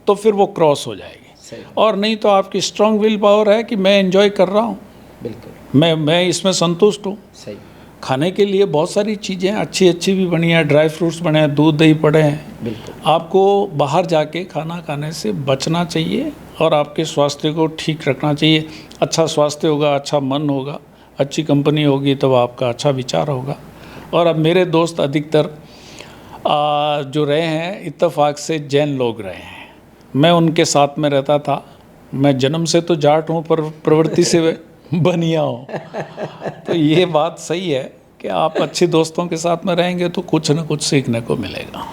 तो फिर वो क्रॉस हो जाएगी, और नहीं तो आपकी स्ट्रांग विल पावर है कि मैं एंजॉय कर रहा हूँ, बिल्कुल मैं इसमें संतुष्ट हूँ। सही। खाने के लिए बहुत सारी चीज़ें अच्छी भी बनी हैं, ड्राई फ्रूट्स बने हैं, दूध दही पड़े हैं। बिल्कुल। आपको बाहर जाके खाना खाने से बचना चाहिए और आपके स्वास्थ्य को ठीक रखना चाहिए। अच्छा स्वास्थ्य होगा, अच्छा मन होगा, अच्छी कंपनी होगी, तब आपका अच्छा विचार होगा। और अब मेरे दोस्त अधिकतर जो रहे हैं इत्तेफाक से जैन लोग रहे हैं। मैं उनके साथ में रहता था। मैं जन्म से तो जाट हूँ पर प्रवृत्ति से बनिया हूँ। तो ये बात सही है कि आप अच्छे दोस्तों के साथ में रहेंगे तो कुछ न कुछ सीखने को मिलेगा।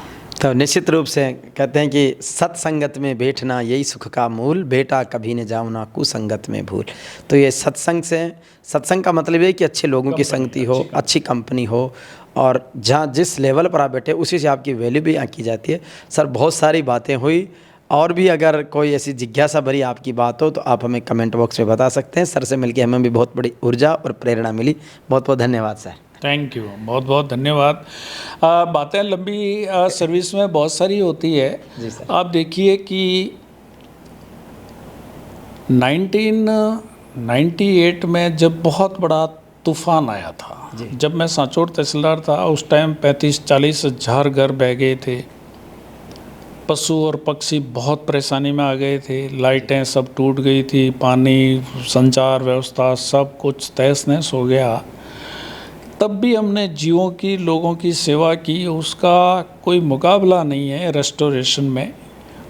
तो निश्चित रूप से कहते हैं कि सत्संगत में बैठना यही सुख का मूल, बेटा कभी न जाओ ना कुसंगत में भूल। तो ये सत्संग का मतलब है कि अच्छे लोगों की संगति हो, अच्छी कंपनी हो, और जहाँ जिस लेवल पर आप बैठे उसी से आपकी वैल्यू भी यहाँ की जाती है। सर बहुत सारी बातें हुई, और भी अगर कोई ऐसी जिज्ञासा भरी आपकी बात हो तो आप हमें कमेंट बॉक्स में बता सकते हैं। सर से मिलकर हमें भी बहुत बड़ी ऊर्जा और प्रेरणा मिली। बहुत बहुत धन्यवाद सर। थैंक यू, बहुत बहुत धन्यवाद। बातें लंबी सर्विस में बहुत सारी होती है। जी सर। आप देखिए कि 1998 में जब बहुत बड़ा तूफान आया था, जब मैं सांचौर तहसीलदार था, उस टाइम 35-40 हज़ार घर बह गए थे। पशु और पक्षी बहुत परेशानी में आ गए थे, लाइटें सब टूट गई थी, पानी, संचार व्यवस्था सब कुछ तहस नहस हो गया। तब भी हमने जीवों की, लोगों की सेवा की, उसका कोई मुकाबला नहीं है रेस्टोरेशन में।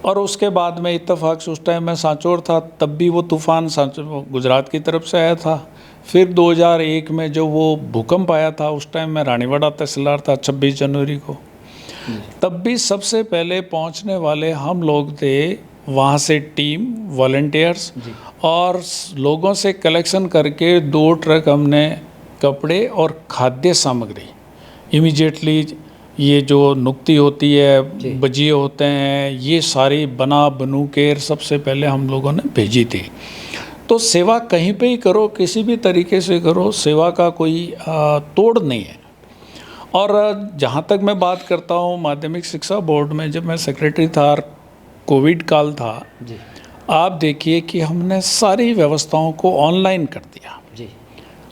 और उसके बाद में इत्तेफाक से उस टाइम मैं सांचौर था, तब भी वो तूफ़ान गुजरात की तरफ से आया था। फिर 2001 में जो वो भूकंप आया था, उस टाइम मैं रानीवाड़ा तहसीलदार था 26 जनवरी को। तब भी सबसे पहले पहुंचने वाले हम लोग थे। वहाँ से टीम वॉलंटियर्स और लोगों से कलेक्शन करके 2 ट्रक हमने कपड़े और खाद्य सामग्री इमीडिएटली, ये जो नुक्ती होती है, बजिए होते हैं, ये सारी बनू के सबसे पहले हम लोगों ने भेजी थी। तो सेवा कहीं पे ही करो, किसी भी तरीके से करो, सेवा का कोई तोड़ नहीं है। और जहाँ तक मैं बात करता हूँ माध्यमिक शिक्षा बोर्ड में, जब मैं सेक्रेटरी था, कोविड काल था जी। आप देखिए कि हमने सारी व्यवस्थाओं को ऑनलाइन कर दिया जी।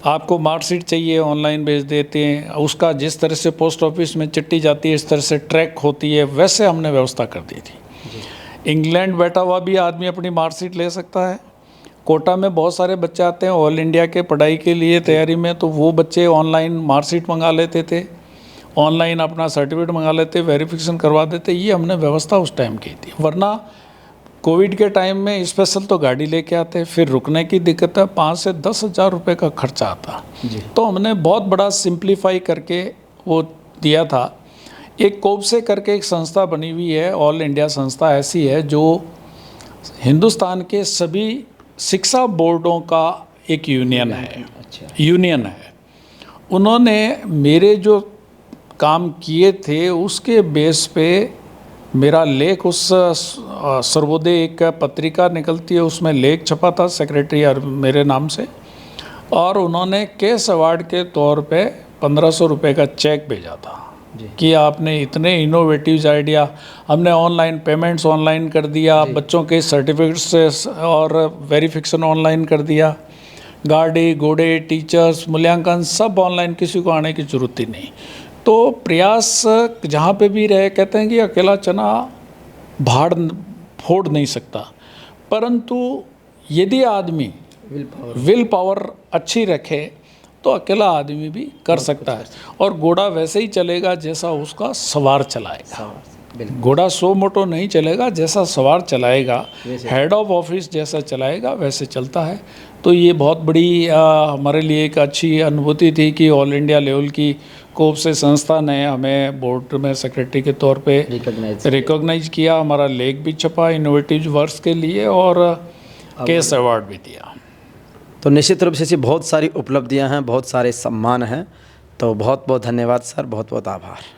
आपको मार्कशीट चाहिए, ऑनलाइन भेज देते हैं। उसका जिस तरह से पोस्ट ऑफिस में चिट्ठी जाती है, इस तरह से ट्रैक होती है, वैसे हमने व्यवस्था कर दी थी जी। इंग्लैंड बैठा हुआ भी आदमी अपनी मार्कशीट ले सकता है। कोटा में बहुत सारे बच्चे आते हैं ऑल इंडिया के पढ़ाई के लिए तैयारी में, तो वो बच्चे ऑनलाइन मार्कशीट मंगा लेते थे, ऑनलाइन अपना सर्टिफिकेट मंगा लेते, वेरिफिकेशन करवा देते। ये हमने व्यवस्था उस टाइम की थी। वरना कोविड के टाइम में स्पेशल तो गाड़ी लेके आते, फिर रुकने की दिक्कत है, 5 से 10 हज़ार रुपये का खर्चा आता जी। तो हमने बहुत बड़ा सिंप्लीफाई करके वो दिया था। एक कोपसे करके एक संस्था बनी हुई है, ऑल इंडिया संस्था ऐसी है जो हिंदुस्तान के सभी शिक्षा बोर्डों का एक यूनियन है। यूनियन है। उन्होंने मेरे जो काम किए थे उसके बेस पे मेरा लेख, उस सर्वोदय एक पत्रिका निकलती है, उसमें लेख छपा था सेक्रेटरी और मेरे नाम से, और उन्होंने केस अवार्ड के तौर पे 1500 रुपये का चेक भेजा था कि आपने इतने इनोवेटिव आइडिया, हमने ऑनलाइन पेमेंट्स ऑनलाइन कर दिया, बच्चों के सर्टिफिकेट्स और वेरिफिकेशन ऑनलाइन कर दिया, गाड़ी घोड़े टीचर्स मूल्यांकन सब ऑनलाइन, किसी को आने की ज़रूरत ही नहीं। तो प्रयास जहाँ पे भी रहे, कहते हैं कि अकेला चना भाड़ फोड़ नहीं सकता, परंतु यदि आदमी विल पावर अच्छी रखे तो अकेला आदमी भी कर सकता है। और घोड़ा वैसे ही चलेगा जैसा उसका सवार चलाएगा। घोड़ा 100 मोटो नहीं चलेगा, जैसा सवार चलाएगा, हेड ऑफ ऑफिस जैसा चलाएगा वैसे चलता है। तो ये बहुत बड़ी हमारे लिए एक अच्छी अनुभूति थी कि ऑल इंडिया लेवल की कोप से संस्था ने हमें बोर्ड में सेक्रेटरी के तौर पे रिकॉग्नाइज किया। हमारा लेख भी छपा इनोवेटिव वर्क्स के लिए और केस अवार्ड भी दिया। तो निश्चित रूप से बहुत सारी उपलब्धियां हैं, बहुत सारे सम्मान हैं। तो बहुत बहुत धन्यवाद सर, बहुत बहुत आभार।